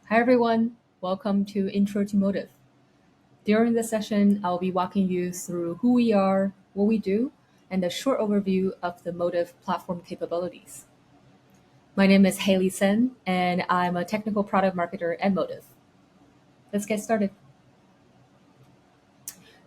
Hi everyone, welcome to Intro to Motive. During this session, I'll be walking you through who we are, what we do, and a short overview of the Motive platform capabilities. My name is Haley Sen, and I'm a technical product marketer at Motive. Let's get started.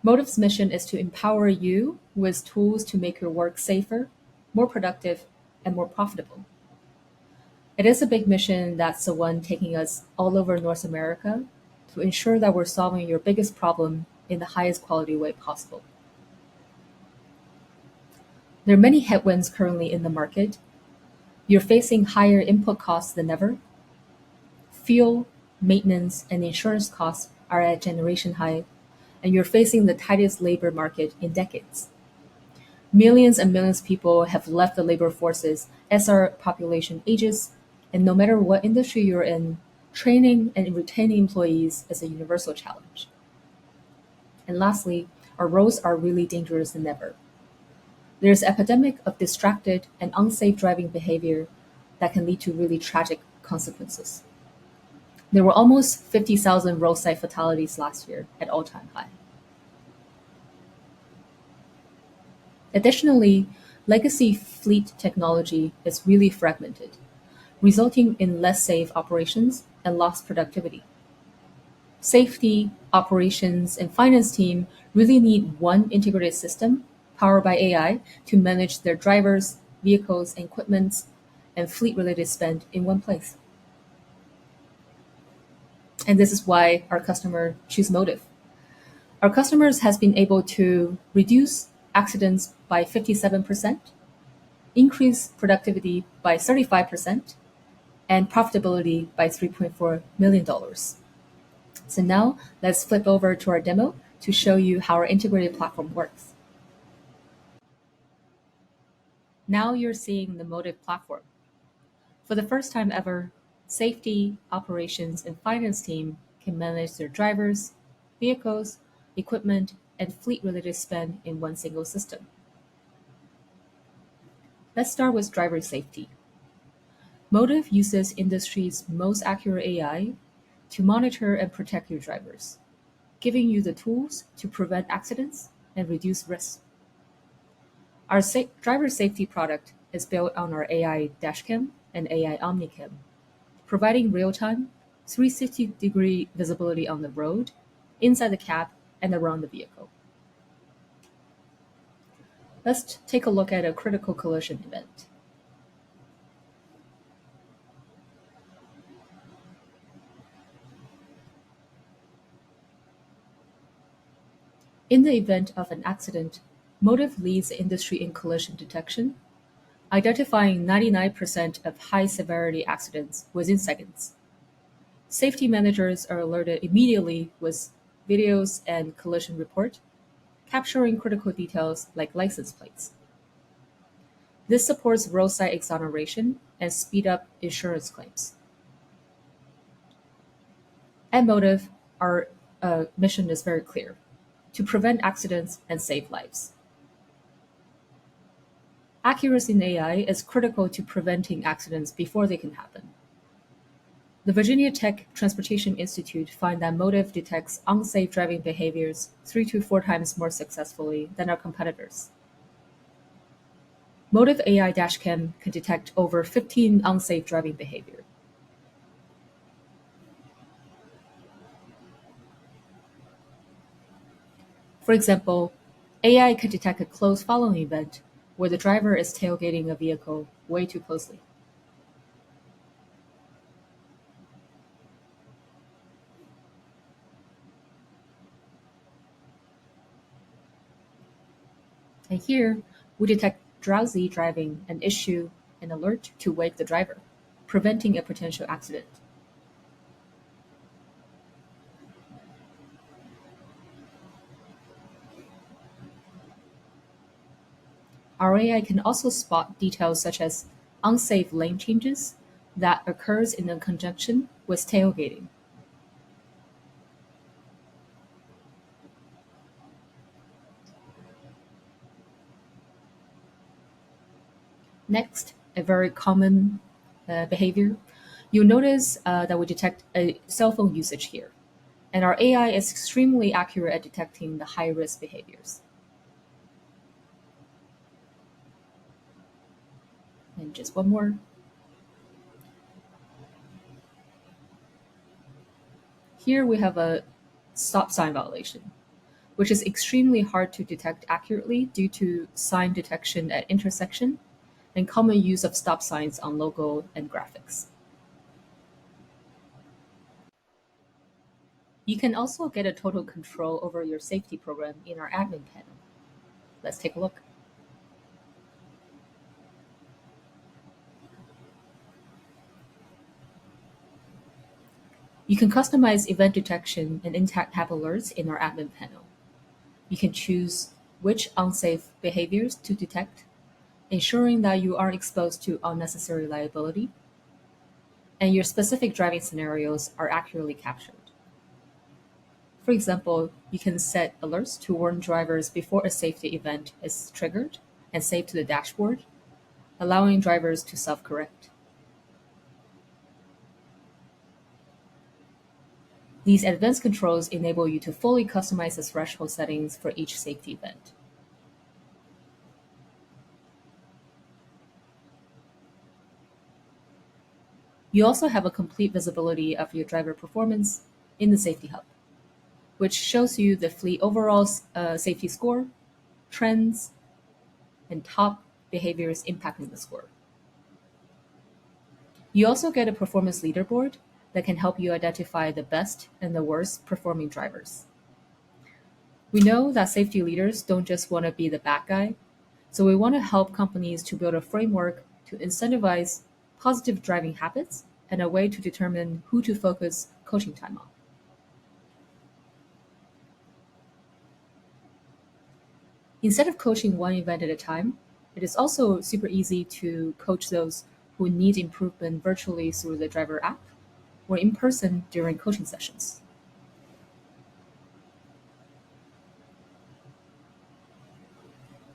Motive's mission is to empower you with tools to make your work safer, more productive, and more profitable. It is a big mission that's the one taking us all over North America to ensure that we're solving your biggest problem in the highest quality way possible. There are many headwinds currently in the market. You're facing higher input costs than ever. Fuel, maintenance, and insurance costs are at generation high, and you're facing the tightest labor market in decades. Millions and millions of people have left the labor forces as our population ages, and no matter what industry you're in, training and retaining employees is a universal challenge. And lastly, our roads are really dangerous than ever. There's epidemic of distracted and unsafe driving behavior that can lead to really tragic consequences. There were almost 50,000 roadside fatalities last year at all-time high. Additionally, legacy fleet technology is really fragmented, resulting in less safe operations and lost productivity. Safety, operations, and finance team really need one integrated system powered by AI to manage their drivers, vehicles, and equipment, and fleet-related spend in one place. And this is why our customer choose Motive. Our customers has been able to reduce accidents by 57%, increase productivity by 35%, and profitability by $3.4 million. So now let's flip over to our demo to show you how our integrated platform works. Now you're seeing the Motive platform. For the first time ever, safety, operations, and finance team can manage their drivers, vehicles, equipment, and fleet-related spend in one single system. Let's start with driver safety. Motive uses industry's most accurate AI to monitor and protect your drivers, giving you the tools to prevent accidents and reduce risk. Our driver safety product is built on our AI dashcam and AI omnicam, providing real-time 360-degree visibility on the road, inside the cab, and around the vehicle. Let's take a look at a critical collision event. In the event of an accident, Motive leads the industry in collision detection, identifying 99% of high-severity accidents within seconds. Safety managers are alerted immediately with videos and collision report, capturing critical details like license plates. This supports roadside exoneration and speed up insurance claims. At Motive, our mission is very clear: to prevent accidents and save lives. Accuracy in AI is critical to preventing accidents before they can happen. The Virginia Tech Transportation Institute find that Motive detects unsafe driving behaviors 3 to 4 times more successfully than our competitors. Motive AI dashcam can detect over 15 unsafe driving behavior. For example, AI can detect a close following event where the driver is tailgating a vehicle way too closely. And here, we detect drowsy driving and issue an alert to wake the driver, preventing a potential accident. Our AI can also spot details such as unsafe lane changes that occurs in conjunction with tailgating. Next, a very common behavior, You'll notice that we detect a cell phone usage here, and our AI is extremely accurate at detecting the high-risk behaviors. And just one more. Here we have a stop sign violation, which is extremely hard to detect accurately due to sign detection at intersection and common use of stop signs on logo and graphics. You can also get a total control over your safety program in our admin panel. Let's take a look. You can customize event detection and intact tab alerts in our admin panel. You can choose which unsafe behaviors to detect, ensuring that you aren't exposed to unnecessary liability, and your specific driving scenarios are accurately captured. For example, you can set alerts to warn drivers before a safety event is triggered and saved to the dashboard, allowing drivers to self-correct. These advanced controls enable you to fully customize the threshold settings for each safety event. You also have a complete visibility of your driver performance in the Safety Hub, which shows you the fleet overall safety score, trends, and top behaviors impacting the score. You also get a performance leaderboard that can help you identify the best and the worst performing drivers. We know that safety leaders don't just want to be the bad guy, so we want to help companies to build a framework to incentivize positive driving habits and a way to determine who to focus coaching time on. Instead of coaching one event at a time, it is also super easy to coach those who need improvement virtually through the driver app or in person during coaching sessions.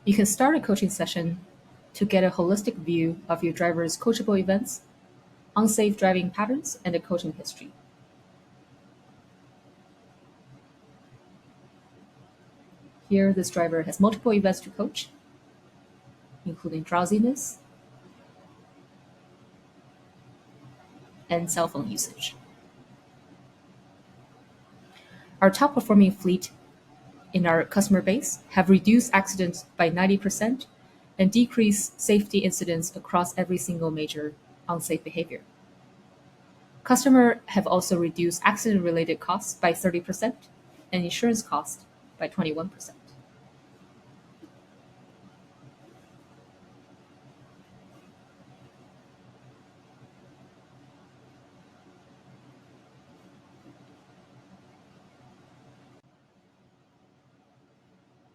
You can start a coaching session to get a holistic view of your driver's coachable events, unsafe driving patterns, and a coaching history. Here, this driver has multiple events to coach, including drowsiness and cell phone usage. Our top performing fleet in our customer base have reduced accidents by 90% and decreased safety incidents across every single major unsafe behavior. Customers have also reduced accident-related costs by 30% and insurance costs by 21%.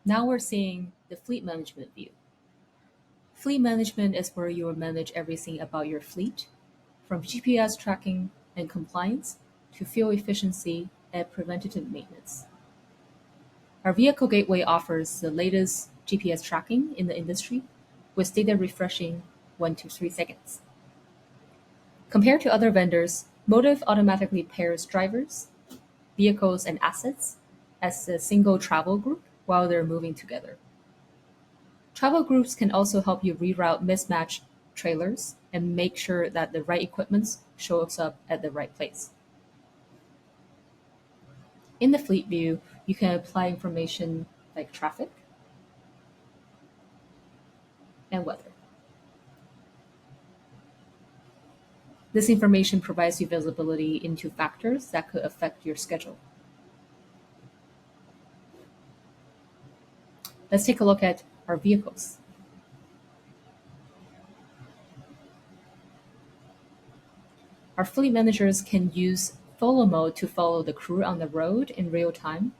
Now we're seeing the fleet management view. Fleet management is where you will manage everything about your fleet, from GPS tracking and compliance to fuel efficiency and preventative maintenance. Our vehicle gateway offers the latest GPS tracking in the industry with data refreshing 1 to 3 seconds. Compared to other vendors, Motive automatically pairs drivers, vehicles, and assets as a single travel group while they're moving together. Travel groups can also help you reroute mismatched trailers and make sure that the right equipment shows up at the right place. In the fleet view, you can apply information like traffic and weather. This information provides you visibility into factors that could affect your schedule. Let's take a look at our vehicles. Our fleet managers can use follow mode to follow the crew on the road in real time.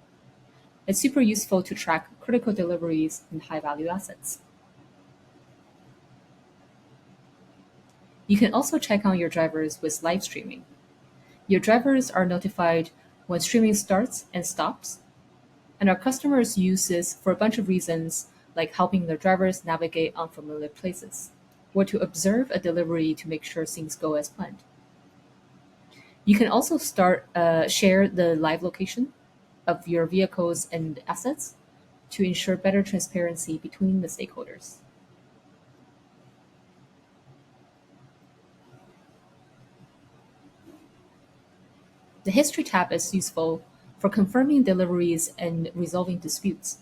It's super useful to track critical deliveries and high-value assets. You can also check on your drivers with live streaming. Your drivers are notified when streaming starts and stops, and our customers use this for a bunch of reasons, like helping their drivers navigate unfamiliar places, or to observe a delivery to make sure things go as planned. You can also share the live location of your vehicles and assets to ensure better transparency between the stakeholders. The History tab is useful for confirming deliveries and resolving disputes.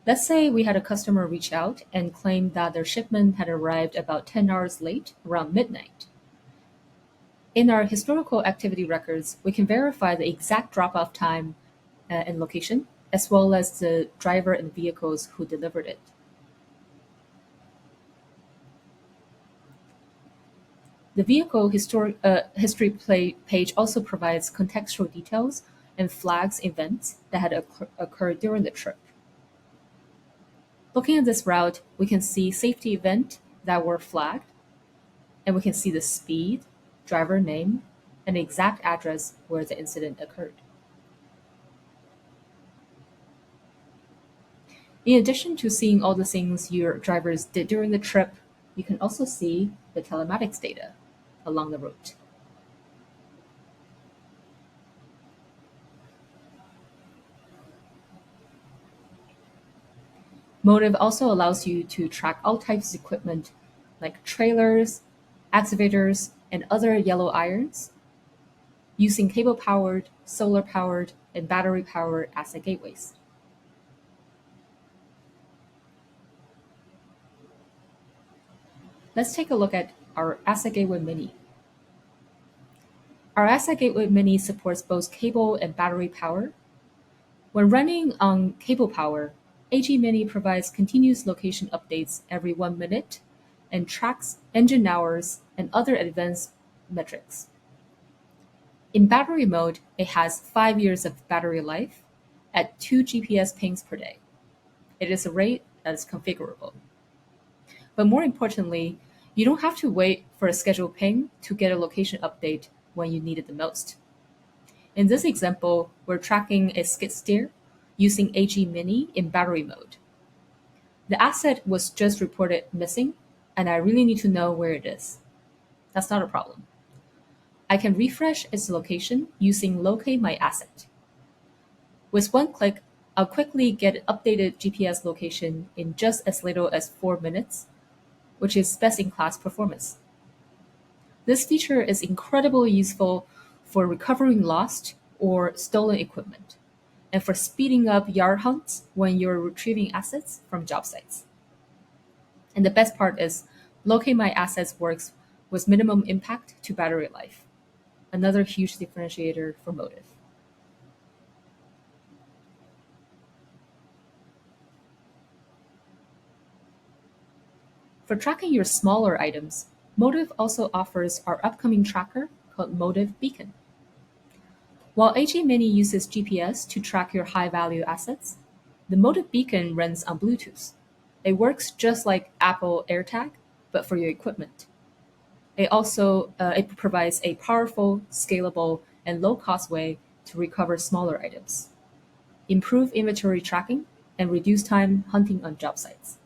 Let's say we had a customer reach out and claim that their shipment had arrived about 10 hours late around midnight. In our historical activity records, we can verify the exact drop off time and location, as well as the driver and vehicles who delivered it. The history page also provides contextual details and flags events that had occurred during the trip. Looking at this route, we can see safety events that were flagged, and we can see the speed, driver name, and the exact address where the incident occurred. In addition to seeing all the things your drivers did during the trip, you can also see the telematics data along the route. Motive also allows you to track all types of equipment like trailers, excavators, and other yellow irons using cable powered, solar powered, and battery powered asset gateways. Let's take a look at our Asset Gateway Mini. Our Asset Gateway Mini supports both cable and battery power. When running on cable power, AG Mini provides continuous location updates every 1 minute and tracks engine hours and other advanced metrics. In battery mode, it has 5 years of battery life at 2 GPS pings per day. It is a rate that is configurable. But more importantly, you don't have to wait for a scheduled ping to get a location update when you need it the most. In this example, we're tracking a skid steer using AG Mini in battery mode. The asset was just reported missing, and I really need to know where it is. That's not a problem. I can refresh its location using Locate My Asset. With one click, I'll quickly get updated GPS location in just as little as 4 minutes, which is best-in-class performance. This feature is incredibly useful for recovering lost or stolen equipment, and for speeding up yard hunts when you're retrieving assets from job sites. And the best part is, Locate My Assets works with minimum impact to battery life, another huge differentiator for Motive. For tracking your smaller items, Motive also offers our upcoming tracker called Motive Beacon. While AG Mini uses GPS to track your high-value assets, the Motive Beacon runs on Bluetooth. It works just like Apple AirTag, but for your equipment. It provides a powerful, scalable, and low-cost way to recover smaller items, improve inventory tracking, and reduce time hunting on job sites.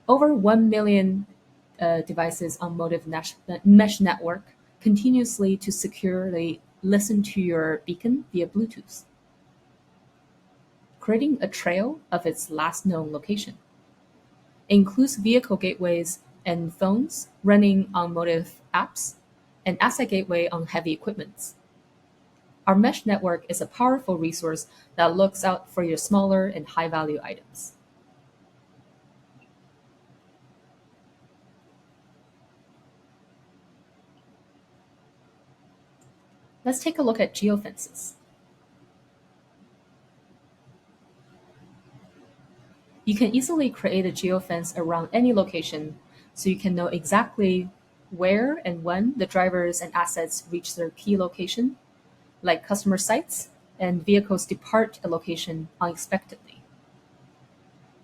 Over 1 million devices on Motive Mesh Network continuously to securely listen to your beacon via Bluetooth, creating a trail of its last known location. It includes vehicle gateways and phones running on Motive apps and asset gateway on heavy equipments. Our mesh network is a powerful resource that looks out for your smaller and high-value items. Let's take a look at geofences. You can easily create a geofence around any location so you can know exactly where and when the drivers and assets reach their key location, like customer sites and vehicles depart a location unexpectedly.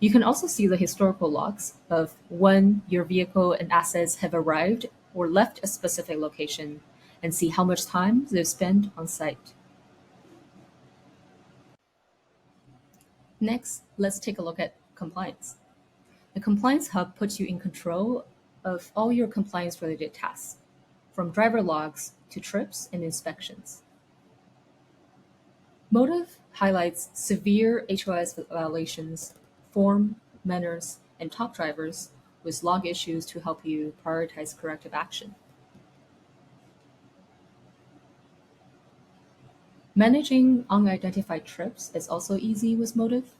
You can also see the historical logs of when your vehicle and assets have arrived or left a specific location and see how much time they've spent on site. Next, let's take a look at compliance. The Compliance Hub puts you in control of all your compliance-related tasks. from driver logs to trips and inspections. Motive highlights severe HOS violations, form, manners, and top drivers with log issues to help you prioritize corrective action. Managing unidentified trips is also easy with Motive.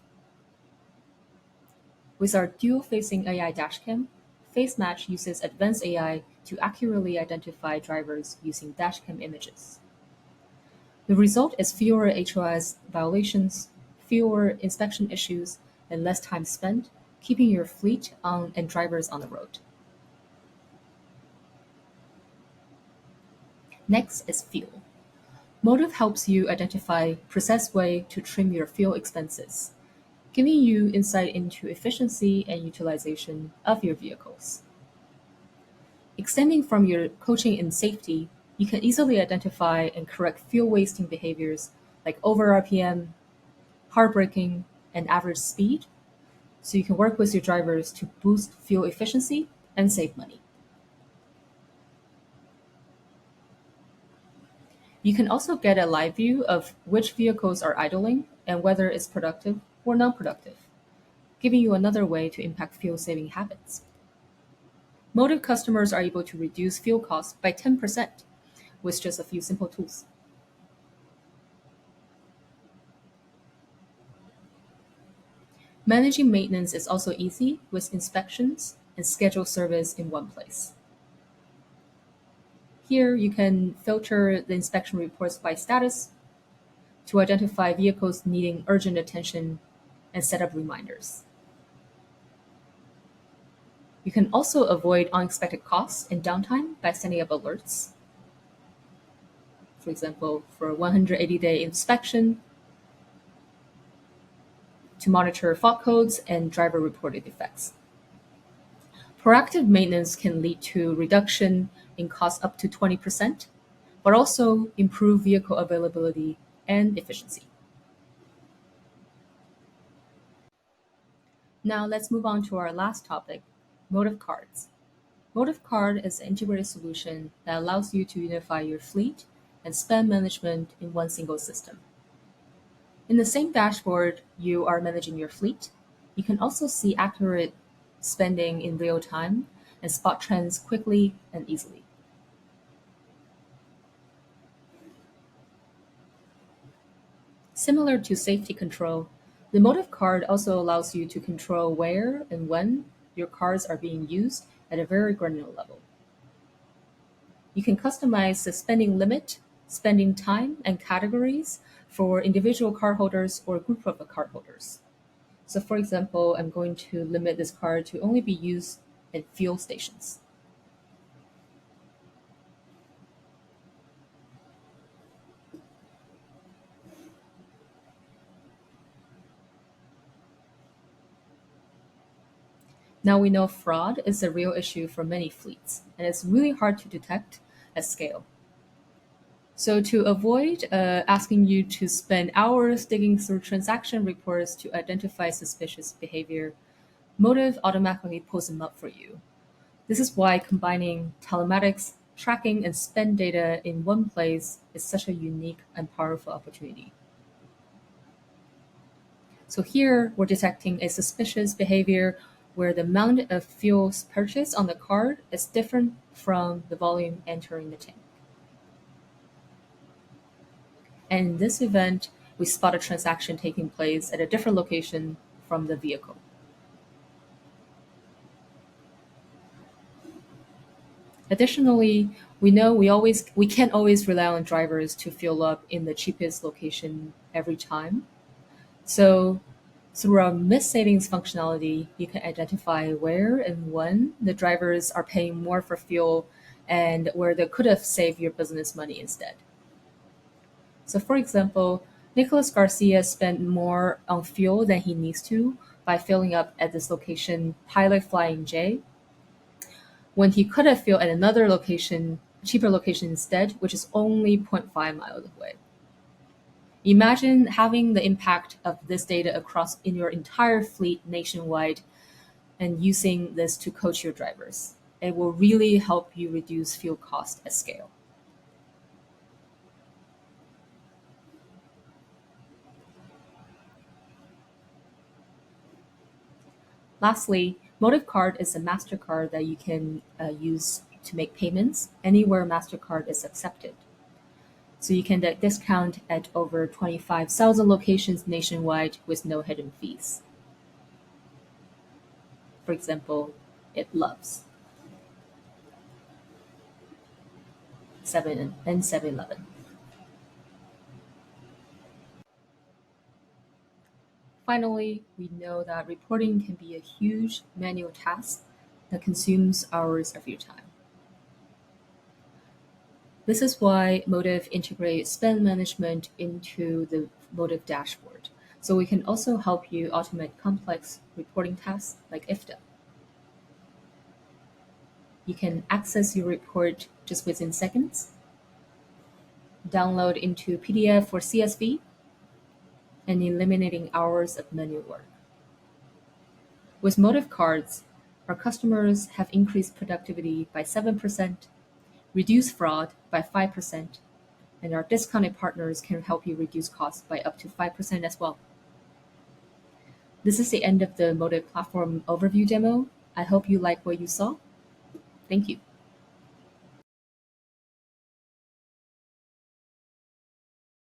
With our dual-facing AI dashcam, FaceMatch uses advanced AI to accurately identify drivers using dashcam images. The result is fewer HOS violations, fewer inspection issues, and less time spent keeping your fleet on and drivers on the road. Next is fuel. Motive helps you identify precise way to trim your fuel expenses, giving you insight into efficiency and utilization of your vehicles. Extending from your coaching in safety, you can easily identify and correct fuel wasting behaviors like over RPM, hard braking, and average speed, so you can work with your drivers to boost fuel efficiency and save money. You can also get a live view of which vehicles are idling and whether it's productive or non-productive, giving you another way to impact fuel saving habits. Motive customers are able to reduce fuel costs by 10% with just a few simple tools. Managing maintenance is also easy with inspections and scheduled service in one place. Here, you can filter the inspection reports by status to identify vehicles needing urgent attention and set up reminders. You can also avoid unexpected costs and downtime by setting up alerts. For example, for a 180-day inspection, to monitor fault codes and driver reported defects. Proactive maintenance can lead to reduction in cost up to 20%, but also improve vehicle availability and efficiency. Now let's move on to our last topic, Motive Cards. Motive Card is an integrated solution that allows you to unify your fleet and spend management in one single system. In the same dashboard you are managing your fleet, you can also see accurate spending in real time and spot trends quickly and easily. Similar to safety control, the Motive Card also allows you to control where and when your cards are being used at a very granular level. You can customize the spending limit, spending time, and categories for individual cardholders or a group of cardholders. So for example, I'm going to limit this card to only be used at fuel stations. Now we know fraud is a real issue for many fleets, and it's really hard to detect at scale. So to avoid asking you to spend hours digging through transaction reports to identify suspicious behavior, Motive automatically pulls them up for you. This is why combining telematics, tracking, and spend data in one place is such a unique and powerful opportunity. So here we're detecting a suspicious behavior where the amount of fuel purchased on the card is different from the volume entering the tank. And in this event, we spot a transaction taking place at a different location from the vehicle. Additionally, we know we can't always rely on drivers to fuel up in the cheapest location every time. So through our missed savings functionality, you can identify where and when the drivers are paying more for fuel and where they could have saved your business money instead. So for example, Nicholas Garcia spent more on fuel than he needs to by filling up at this location, Pilot Flying J, when he could have filled at another location, cheaper location instead, which is only 0.5 miles away. Imagine having the impact of this data across in your entire fleet nationwide and using this to coach your drivers. It will really help you reduce fuel cost at scale. Lastly, Motive Card is a MasterCard that you can use to make payments anywhere MasterCard is accepted. So you can get discount at over 25,000 locations nationwide with no hidden fees. For example, it loves 7 and 7-Eleven. Finally, we know that reporting can be a huge manual task that consumes hours of your time. This is why Motive integrates spend management into the Motive dashboard. So we can also help you automate complex reporting tasks like IFTA. You can access your report just within seconds, download into PDF or CSV, and eliminating hours of manual work. With Motive cards, our customers have increased productivity by 7%, reduced fraud by 5%, and our discounted partners can help you reduce costs by up to 5% as well. This is the end of the Motive platform overview demo. I hope you like what you saw. Thank you.